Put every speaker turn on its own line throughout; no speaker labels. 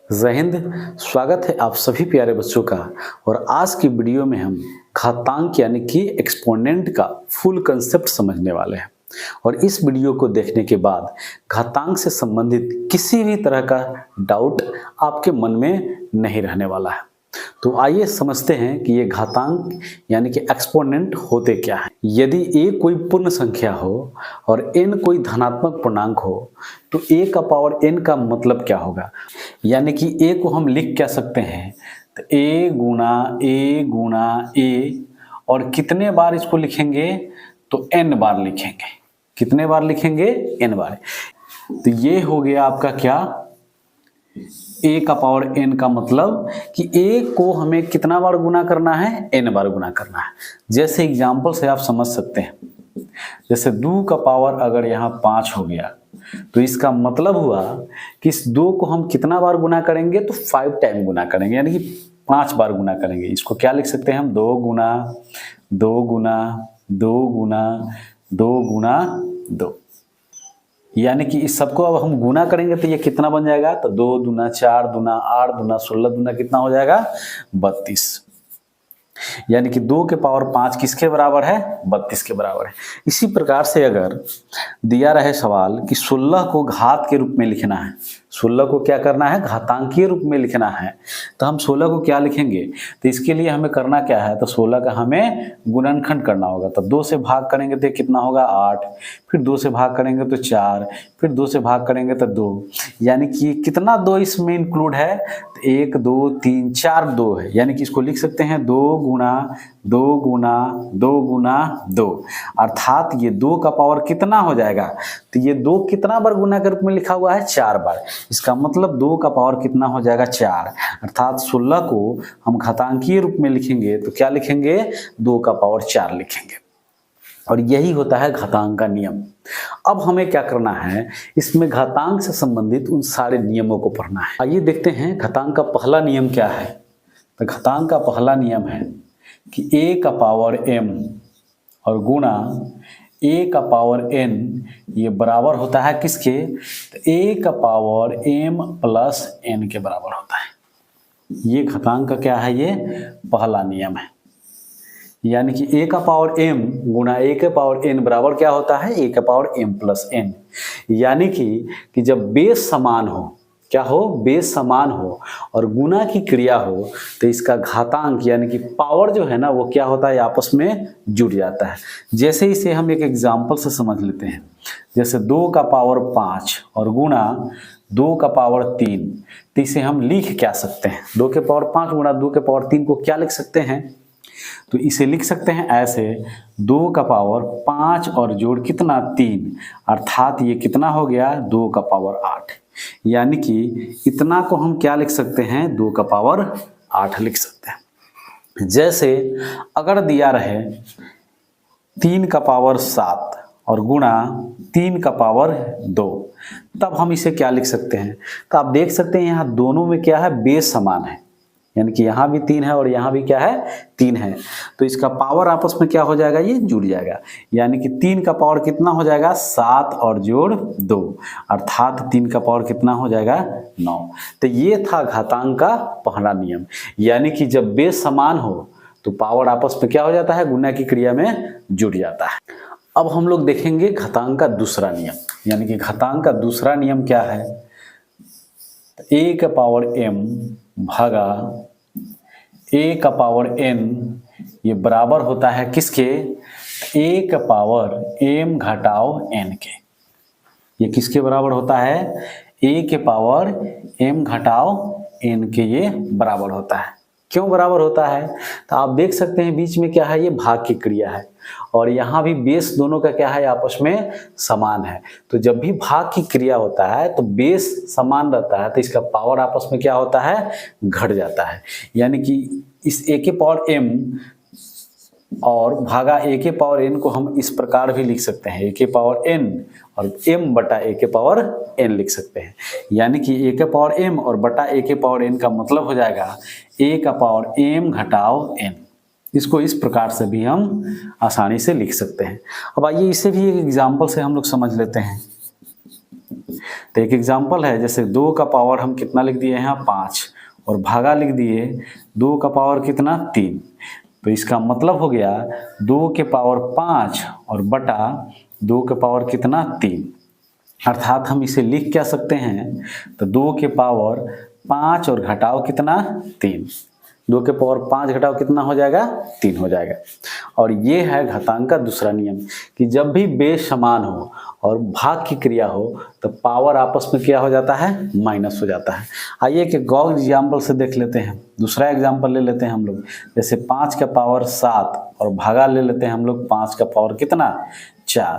जय हिंद। स्वागत है आप सभी प्यारे बच्चों का। और आज की वीडियो में हम घातांक यानी कि एक्सपोनेंट का फुल कंसेप्ट समझने वाले हैं। और इस वीडियो को देखने के बाद घातांक से संबंधित किसी भी तरह का डाउट आपके मन में नहीं रहने वाला है। तो आइए समझते हैं कि ये घातांक यानी कि एक्सपोनेंट होते क्या हैं। यदि a कोई पूर्ण संख्या हो और n कोई धनात्मक पूर्णांक हो तो a का पावर n का मतलब क्या होगा। यानी कि a को हम लिख क्या सकते हैं, तो a गुना a और कितने बार इसको लिखेंगे, तो n बार लिखेंगे। कितने बार लिखेंगे, n बार। तो ये हो गया आपका क्या, a का पावर n का मतलब कि a को हमें कितना बार गुना करना है, n बार गुना करना है। जैसे एग्जाम्पल से आप समझ सकते हैं, जैसे 2 का पावर अगर यहाँ 5 हो गया तो इसका मतलब हुआ कि इस 2 को हम कितना बार गुना करेंगे, तो 5 टाइम गुना करेंगे, यानी कि 5 बार गुना करेंगे। इसको क्या लिख सकते हैं हम, 2 गुना 2 गुना 2 गुना 2 गुना 2। यानी कि इस सबको अब हम गुना करेंगे तो ये कितना बन जाएगा, तो 2 दूना 4 दूना 8 दूना 16 दूना कितना हो जाएगा, 32। यानी कि 2 के पावर 5 किसके बराबर है, 32 के बराबर है। इसी प्रकार से अगर दिया रहे सवाल कि 16 को घात के रूप में लिखना है, 16 को क्या करना है, घातांकीय रूप में लिखना है, तो हम 16 को क्या लिखेंगे, तो इसके लिए हमें करना क्या है, तो 16 का हमें गुणनखंड करना होगा। तो 2 से भाग करेंगे तो कितना होगा, 8, फिर 2 से भाग करेंगे तो 4, फिर 2 से भाग करेंगे तो 2। यानी कि कितना 2 इसमें इंक्लूड है, तो 1 2 3 4 2 है। यानी कि इसको लिख सकते हैं 2 गुना 2 गुना 2 गुना 2। अर्थात ये 2 का पावर कितना हो जाएगा, तो ये 2 कितना बार गुना के रूप में लिखा हुआ है, 4 बार। इसका मतलब 2 का पावर कितना हो जाएगा, 4। अर्थात 16 को हम घातांकीय रूप में लिखेंगे तो क्या लिखेंगे, 2 का पावर 4 लिखेंगे। और यही होता है घातांक का नियम। अब हमें क्या करना है, इसमें घातांक से संबंधित उन सारे नियमों को पढ़ना है। आइए देखते हैं घातांक का पहला नियम क्या है। तो घातांक का पहला नियम है कि a का पावर m और गुणा a का पावर n ये बराबर होता है किसके, तो a का पावर m प्लस n के बराबर होता है। ये घातांक का क्या है, ये पहला नियम है। यानी कि a का पावर m गुणा a के पावर n बराबर क्या होता है, a का पावर m प्लस n। यानी कि जब बेस समान हो, क्या हो, बेस समान हो और गुना की क्रिया हो, तो इसका घातांक यानी कि पावर जो है ना, वो क्या होता है, आपस में जुड़ जाता है। जैसे इसे हम एक एग्जांपल से समझ लेते हैं। जैसे 2 का पावर 5 और गुणा 2 का पावर 3, तो इसे हम लिख क्या सकते हैं, 2 के पावर 5 गुणा 2 के पावर 3 को क्या लिख सकते हैं, तो इसे लिख सकते हैं ऐसे, 2 का पावर 5 और जोड़ कितना 3, अर्थात ये कितना हो गया, 2 का पावर 8। यानी कि इतना को हम क्या लिख सकते हैं, 2 का पावर 8 लिख सकते हैं। जैसे अगर दिया रहे 3 का पावर 7 और गुणा 3 का पावर 2, तब हम इसे क्या लिख सकते हैं, तो आप देख सकते हैं यहाँ दोनों में क्या है, बेस समान है। यानी कि यहाँ भी 3 है और यहाँ भी क्या है, 3 है। तो इसका पावर आपस में क्या हो जाएगा, ये जुड़ जाएगा। यानी कि 3 का पावर कितना हो जाएगा, 7 और जोड़ 2, अर्थात 3 का पावर कितना हो जाएगा, 9। तो ये था घातांक का पहला नियम। यानी कि जब बेस समान हो तो पावर आपस में क्या हो जाता है, गुना की क्रिया में जुड़ जाता है। अब हम लोग देखेंगे घातांक का दूसरा नियम। यानी कि घातांक का दूसरा नियम क्या है, a का पावर m भागा a का पावर n ये बराबर होता है किसके, a का पावर m घटाओ n के। ये किसके बराबर होता है, a के पावर m घटाओ n के ये बराबर होता है। क्यों बराबर होता है, तो आप देख सकते हैं बीच में क्या है, ये भाग की क्रिया है और यहाँ भी बेस दोनों का क्या है, आपस में समान है। तो जब भी भाग की क्रिया होता है तो बेस समान रहता है, तो इसका पावर आपस में क्या होता है, घट जाता है। यानी कि इस a के पावर m और भागा a के पावर n को हम इस प्रकार भी लिख सकते हैं, a के पावर n और m बटा a के पावर n लिख सकते हैं। यानी कि a के पावर m और बटा a के पावर n का मतलब हो जाएगा a का पावर m घटाओ n। इसको इस प्रकार से भी हम आसानी से लिख सकते हैं। अब आइए इसे भी एक एग्जाम्पल से हम लोग समझ लेते हैं। तो एक एग्जांपल है, जैसे 2 का पावर हम कितना लिख दिए हैं 5 और भागा लिख दिए 2 का पावर कितना 3। तो इसका मतलब हो गया 2 के पावर 5 और बटा 2 के पावर कितना 3। अर्थात हम इसे लिख क्या सकते हैं, तो 2 के पावर 5 और घटाओ कितना 3, 2 के पावर 5 घटाओ कितना हो जाएगा 3 हो जाएगा। और ये है घातांक का दूसरा नियम कि जब भी बेस समान हो और भाग की क्रिया हो तो पावर आपस में क्या हो जाता है, माइनस हो जाता है। आइए एक और एग्जाम्पल से देख लेते हैं। दूसरा एग्जाम्पल ले लेते हैं हम लोग, जैसे 5 का पावर 7 और भागा ले लेते हैं हम लोग 5 का पावर कितना 4।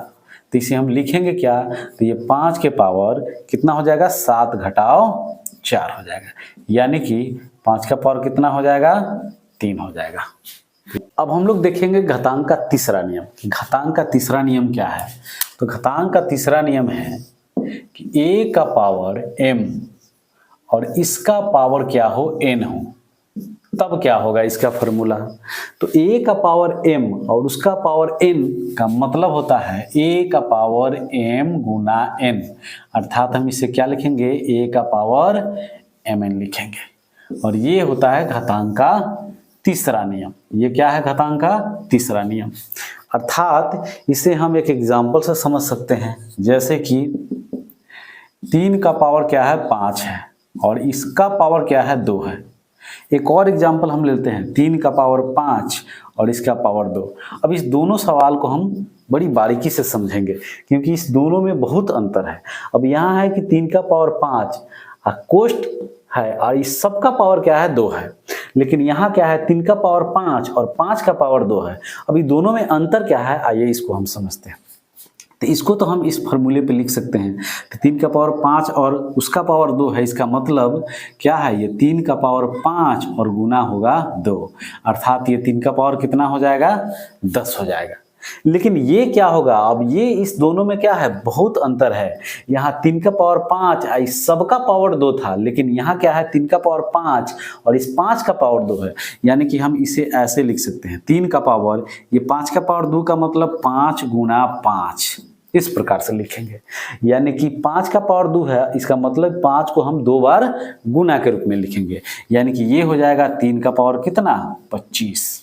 तो इसे हम लिखेंगे क्या, तो ये 5 के पावर कितना हो जाएगा 7 घटाओ 4 हो जाएगा, यानी कि 5 का पावर कितना हो जाएगा 3 हो जाएगा। अब हम लोग देखेंगे घातांक का तीसरा नियम। घातांक का तीसरा नियम क्या है, तो घातांक का तीसरा नियम है कि a का पावर m और इसका पावर क्या हो n हो, तब क्या होगा इसका फॉर्मूला। तो a का पावर m और उसका पावर n का मतलब होता है a का पावर m गुना n, अर्थात हम इसे क्या लिखेंगे a का पावर mn लिखेंगे। और ये होता है घातांक का तीसरा नियम। ये क्या है घातांक का तीसरा नियम, अर्थात इसे हम एक एग्जाम्पल से समझ सकते हैं। जैसे कि 3 का पावर क्या है 5 है और इसका पावर क्या है 2 है। एक और एग्जाम्पल हम लेते हैं, 3 का पावर 5 और इसका पावर 2। अब इस दोनों सवाल को हम बड़ी बारीकी से समझेंगे क्योंकि इस दोनों में बहुत अंतर है। अब यहाँ है कि 3 का पावर 5 कोष्ट है और इस सब का पावर क्या है 2 है, लेकिन यहाँ क्या है 3 का पावर 5 और 5 का पावर 2 है। अभी दोनों में अंतर क्या है, आइए इसको हम समझते हैं। तो इसको तो हम इस फॉर्मूले पे लिख सकते हैं, तो 3 का पावर 5 और उसका पावर 2 है, इसका मतलब क्या है, ये 3 का पावर 5 और गुना होगा 2, अर्थात ये 3 का पावर कितना हो जाएगा 10 हो जाएगा। लेकिन ये क्या होगा, अब ये इस दोनों में क्या है बहुत अंतर है। यहाँ 3 का पावर 5 इस सब का पावर 2 था, लेकिन यहाँ क्या है 3 का पावर 5 और इस 5 का पावर 2 है, यानी कि हम इसे ऐसे लिख सकते हैं 3 का पावर ये 5 का पावर 2 का मतलब 5 गुना 5, इस प्रकार से लिखेंगे। यानी कि 5 का पावर 2 है, इसका मतलब 5 को हम 2 बार गुना के रूप में लिखेंगे, यानी कि ये हो जाएगा 3 का पावर कितना 25।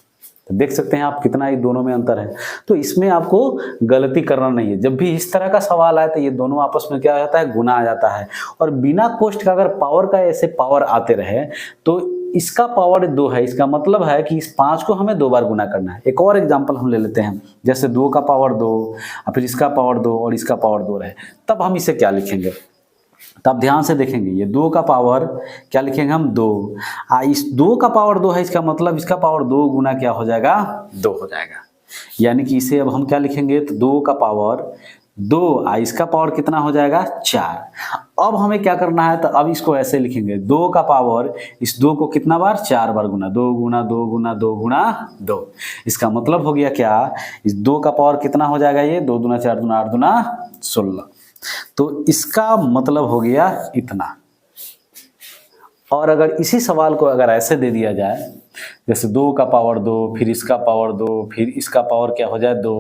तो देख सकते हैं आप कितना ये दोनों में अंतर है। तो इसमें आपको गलती करना नहीं है, जब भी इस तरह का सवाल आए तो ये दोनों आपस में क्या हो जाता है गुना आ जाता है। और बिना कोष्ट का अगर पावर का ऐसे पावर आते रहे तो इसका पावर 2 है, इसका मतलब है कि इस 5 को हमें 2 बार गुना करना है। एक और एग्जांपल हम ले लेते हैं, जैसे 2 का पावर 2 और फिर इसका पावर 2 और इसका पावर 2 रहे, तब हम इसे क्या लिखेंगे, तब ध्यान से देखेंगे। ये 2 का पावर क्या लिखेंगे हम 2, इस 2 का पावर 2 है, इसका मतलब इसका पावर 2 गुना क्या हो जाएगा 2 हो जाएगा। यानी कि इसे अब हम क्या लिखेंगे, तो 2 का पावर 2 इसका पावर कितना हो जाएगा 4। अब हमें क्या करना है, तो अब इसको ऐसे लिखेंगे 2 का पावर इस 2 को कितना बार 4 बार गुना, 2 गुना 2 गुना 2 गुना 2। इसका मतलब हो गया क्या, इस 2 का पावर कितना हो जाएगा, ये 2 दूना 4 दूना 8 दूना 16। तो इसका मतलब हो गया इतना। और अगर इसी सवाल को अगर ऐसे दे दिया जाए, जैसे 2 का पावर 2 फिर इसका पावर 2 फिर इसका पावर क्या हो जाए 2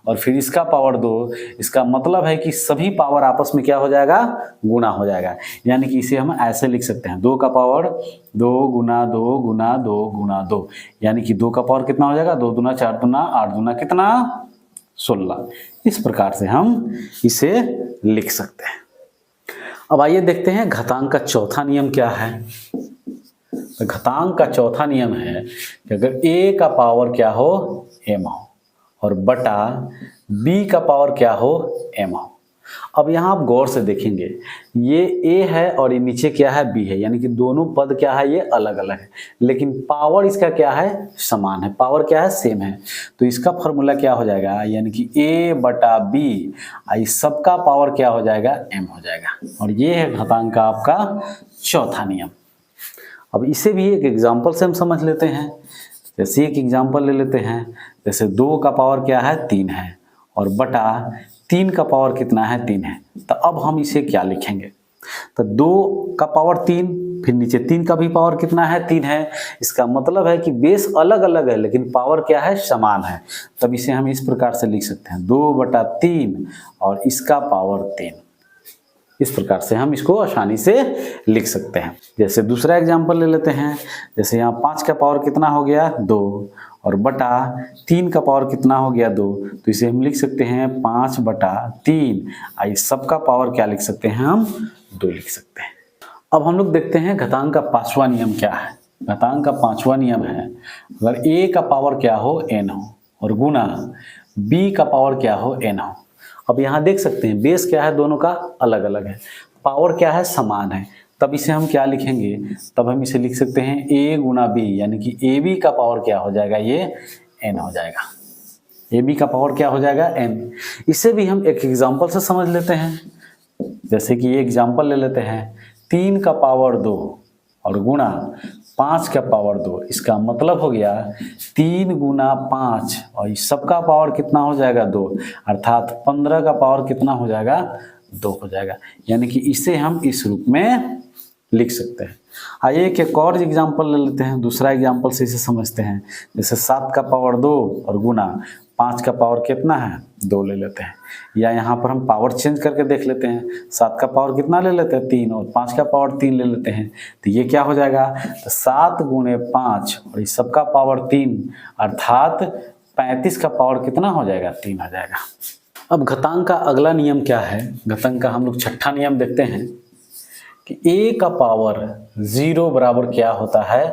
और फिर इसका पावर 2, इसका मतलब है कि सभी पावर आपस में क्या हो जाएगा गुना हो जाएगा। यानी कि इसे हम ऐसे लिख सकते हैं 2 का पावर 2 गुना 2 गुना 2 गुना 2, यानी कि 2 का पावर कितना हो जाएगा 2 दूना 4 दूना 8 दूना कितना 16। इस प्रकार से हम इसे लिख सकते हैं। अब आइए देखते हैं घातांक का चौथा नियम क्या है। तो घातांक का चौथा नियम है कि अगर a का पावर क्या हो m हो और बटा b का पावर क्या हो m हो। अब यहाँ आप गौर से देखेंगे, ये a है और ये नीचे क्या है b है, यानी कि दोनों पद क्या है ये अलग अलग है, लेकिन पावर इसका क्या है समान है, पावर क्या है सेम है। तो इसका फॉर्मूला क्या हो जाएगा, यानी कि a बटा b इस सबका पावर क्या हो जाएगा m हो जाएगा। और ये है घातांक का आपका चौथा नियम। अब इसे भी एक एग्जाम्पल से हम समझ लेते हैं। जैसे एक एग्जाम्पल ले लेते हैं, जैसे 2 का पावर क्या है 3 है और बटा 3 का पावर कितना है 3 है। तो अब हम इसे क्या लिखेंगे, तो 2 का पावर 3 फिर नीचे 3 का भी पावर कितना है 3 है। इसका मतलब है कि बेस अलग अलग है लेकिन पावर क्या है समान है। तब इसे हम इस प्रकार से लिख सकते हैं 2 बटा 3 और इसका पावर 3। इस प्रकार से हम इसको आसानी से लिख सकते हैं। जैसे दूसरा एग्जांपल ले लेते हैं। जैसे यहाँ 5 का पावर कितना हो गया 2 और बटा 3 का पावर कितना हो गया 2, तो इसे हम लिख सकते हैं 5/3। आई सबका पावर क्या लिख सकते हैं हम 2 लिख सकते हैं। अब हम लोग देखते हैं घातांक का 5वां नियम क्या है। घातांक का 5वां नियम है अगर a का पावर क्या हो n हो और गुना b का पावर क्या हो n हो। अब यहाँ देख सकते हैं बेस क्या है, दोनों का अलग अलग है, पावर क्या है समान है, तब इसे हम क्या लिखेंगे, तब हम इसे लिख सकते हैं a गुना b, यानी कि ab का पावर क्या हो जाएगा, ये n हो जाएगा। ab का पावर क्या हो जाएगा n। इसे भी हम एक एग्जांपल से समझ लेते हैं। जैसे कि ये एग्जांपल ले लेते हैं 3 का पावर 2 और गुणा 5 का पावर 2। इसका मतलब हो गया 3 गुना 5 और इस सबका पावर कितना हो जाएगा 2, अर्थात 15 का पावर कितना हो जाएगा 2 हो जाएगा। यानी कि इसे हम इस रूप में लिख सकते हैं। आइए एक और एग्जांपल ले लेते हैं, दूसरा एग्जांपल से इसे समझते हैं। जैसे 7 का पावर 2 और गुना 5 का पावर कितना है 2 ले लेते हैं, या यहाँ पर हम पावर चेंज करके देख लेते हैं। 7 का पावर कितना ले लेते हैं 3 और 5 का पावर 3 ले लेते हैं, तो ये क्या हो जाएगा, तो 7 गुने 5 और इस सबका पावर 3, अर्थात 35 का पावर कितना हो जाएगा 3 हो जाएगा। अब घातांक का अगला नियम क्या है, घातांक का हम लोग 6ठा नियम देखते हैं कि a का पावर 0 बराबर क्या होता है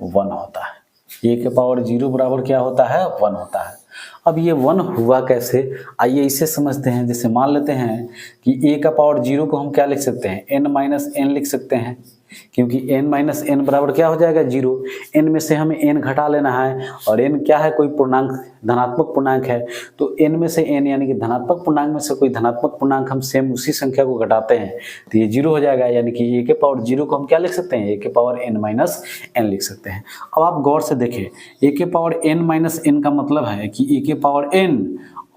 1 होता है। a के पावर 0 बराबर क्या होता है 1 होता है। अब ये 1 हुआ कैसे, आइए इसे समझते हैं। जैसे मान लेते हैं कि a का पावर 0 को हम क्या लिख सकते हैं n-n लिख सकते हैं, क्योंकि n-n बराबर क्या हो जाएगा 0। n में से हमें n घटा लेना है और n क्या है, कोई पूर्णांक, धनात्मक पूर्णांक है, तो n में से n यानी कि धनात्मक पूर्णांक में से कोई धनात्मक पूर्णांक हम सेम उसी संख्या को घटाते हैं तो ये 0 हो जाएगा। यानी कि a के पावर 0 को हम क्या लिख सकते हैं, a के पावर n-n लिख सकते हैं। अब आप गौर से देखें, a के पावर n-n का मतलब है कि a के पावर n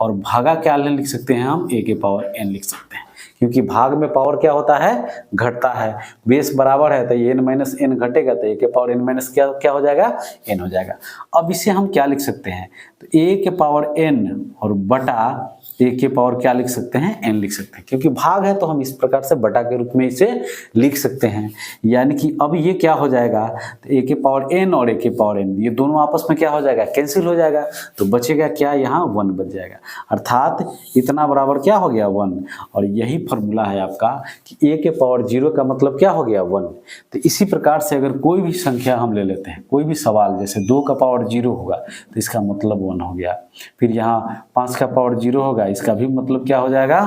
और भागा क्या लिख सकते हैं हम, a के पावर n लिख सकते हैं, क्योंकि भाग में पावर क्या होता है घटता है। बेस बराबर है तो ये n-n घटेगा तो a के पावर n- क्या हो जाएगा n हो जाएगा। अब इसे हम क्या लिख सकते हैं, तो a के पावर n और बटा a के पावर क्या लिख सकते हैं n लिख सकते हैं, क्योंकि भाग है तो हम इस प्रकार से बटा के रूप में इसे लिख सकते हैं। यानी कि अब ये क्या हो जाएगा, तो a के पावर n और a के पावर n ये दोनों आपस में क्या हो जाएगा कैंसिल हो जाएगा, तो बचेगा क्या, यहाँ 1 बच जाएगा, अर्थात इतना बराबर क्या हो गया 1। और यही फॉर्मूला है आपका कि a के पावर 0 का मतलब क्या हो गया 1। तो इसी प्रकार से अगर कोई भी संख्या हम ले लेते हैं, कोई भी सवाल, जैसे 2 का पावर 0 होगा तो इसका मतलब 1 हो गया, फिर यहाँ 5 का पावर 0 होगा, इसका भी मतलब क्या हो जाएगा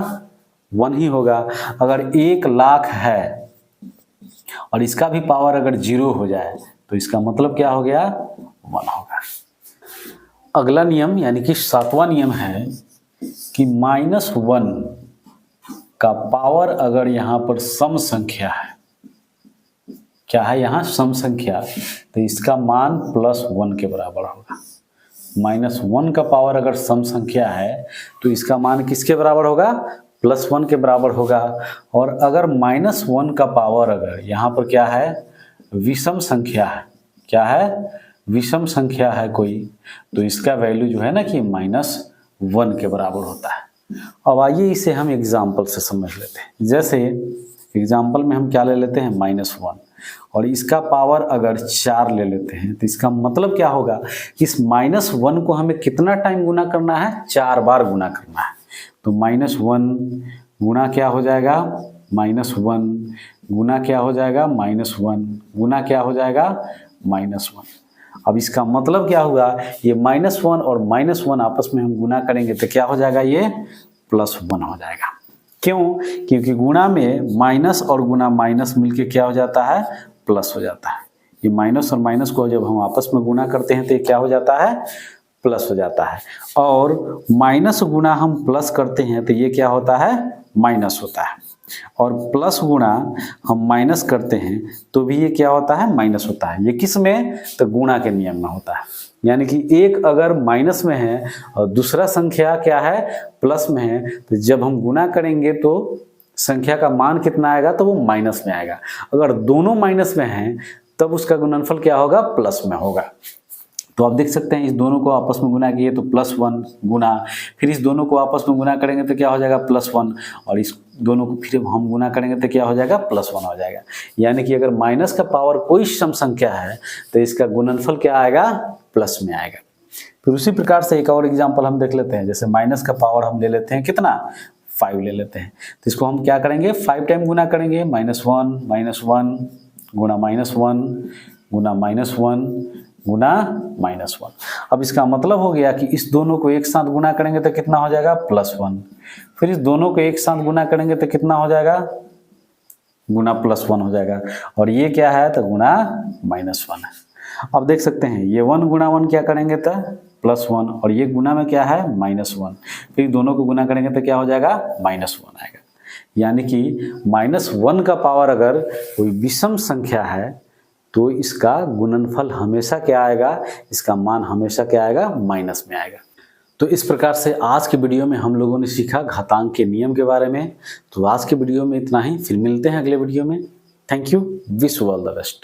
1 ही होगा। अगर 1 लाख है और इसका भी पावर अगर 0 हो जाए तो इसका मतलब क्या हो गया 1 होगा। अगला नियम यानी कि 7वां नियम है कि -1 का पावर अगर यहाँ पर सम संख्या है, क्या है यहाँ सम संख्या, तो इसका मान +1 के बराबर होगा। -1 का पावर अगर सम संख्या है तो इसका मान किसके बराबर होगा, +1 के बराबर होगा। और अगर -1 का पावर अगर यहाँ पर क्या है विषम संख्या है, क्या है विषम संख्या है कोई, तो इसका वैल्यू जो है ना कि -1 के बराबर होता है। अब आइए इसे हम एग्जाम्पल से समझ लेते हैं। जैसे एग्जाम्पल में हम क्या ले लेते हैं -1 और इसका पावर अगर 4 ले लेते हैं, तो इसका मतलब क्या होगा, इस -1 को हमें कितना टाइम गुना करना है, 4 बार गुना करना है। तो -1 गुना क्या हो जाएगा -1 गुना क्या हो जाएगा -1 गुना क्या हो जाएगा -1। अब इसका मतलब क्या हुआ, ये -1 और -1 आपस में हम गुना करेंगे तो क्या हो जाएगा, ये +1 हो जाएगा। क्यों, क्योंकि गुणा में माइनस और गुना माइनस मिलके क्या हो जाता है प्लस हो जाता है। ये माइनस और माइनस को जब हम आपस में गुना करते हैं तो ये क्या हो जाता है प्लस हो जाता है। और माइनस गुना हम प्लस करते हैं तो ये क्या होता है माइनस होता है। और प्लस गुणा हम माइनस करते हैं तो भी ये क्या होता है माइनस होता है। ये किस में, तो गुणा के नियम में होता है। यानी कि एक अगर माइनस में है और दूसरा संख्या क्या है प्लस में है, तो जब हम गुणा करेंगे तो संख्या का मान कितना आएगा, तो वो माइनस में आएगा। अगर दोनों माइनस में हैं तब उसका गुणनफल क्या होगा प्लस में होगा। तो आप देख सकते हैं इस दोनों को आपस में गुना किए तो +1 गुना, फिर इस दोनों को आपस में गुना करेंगे तो क्या हो जाएगा +1, और इस दोनों को फिर हम गुना करेंगे तो क्या हो जाएगा +1 हो जाएगा। यानी कि अगर माइनस का पावर कोई सम संख्या है तो इसका गुणनफल क्या आएगा, प्लस में आएगा। फिर उसी प्रकार से एक और एग्जाम्पल हम देख लेते हैं। जैसे माइनस का पावर हम ले लेते हैं कितना, 5 ले लेते हैं, तो इसको हम क्या करेंगे 5 टाइम गुना करेंगे, -1 गुना -1 गुना -1 गुना -1। अब इसका मतलब हो गया कि इस दोनों को एक साथ गुना करेंगे तो कितना हो जाएगा +1, फिर इस दोनों को एक साथ गुना करेंगे तो कितना हो जाएगा, गुना +1 हो जाएगा, और ये क्या है तो गुना -1 है। अब देख सकते हैं ये 1 गुना 1 क्या करेंगे तो +1, और ये गुना में क्या है -1, फिर दोनों को गुना करेंगे तो क्या हो जाएगा -1 आएगा। यानी कि -1 का पावर अगर कोई विषम संख्या है तो इसका गुणनफल हमेशा क्या आएगा, इसका मान हमेशा क्या आएगा, माइनस में आएगा। तो इस प्रकार से आज के वीडियो में हम लोगों ने सीखा घातांक के नियम के बारे में। तो आज के वीडियो में इतना ही, फिर मिलते हैं अगले वीडियो में। Thank you, wish you all the best.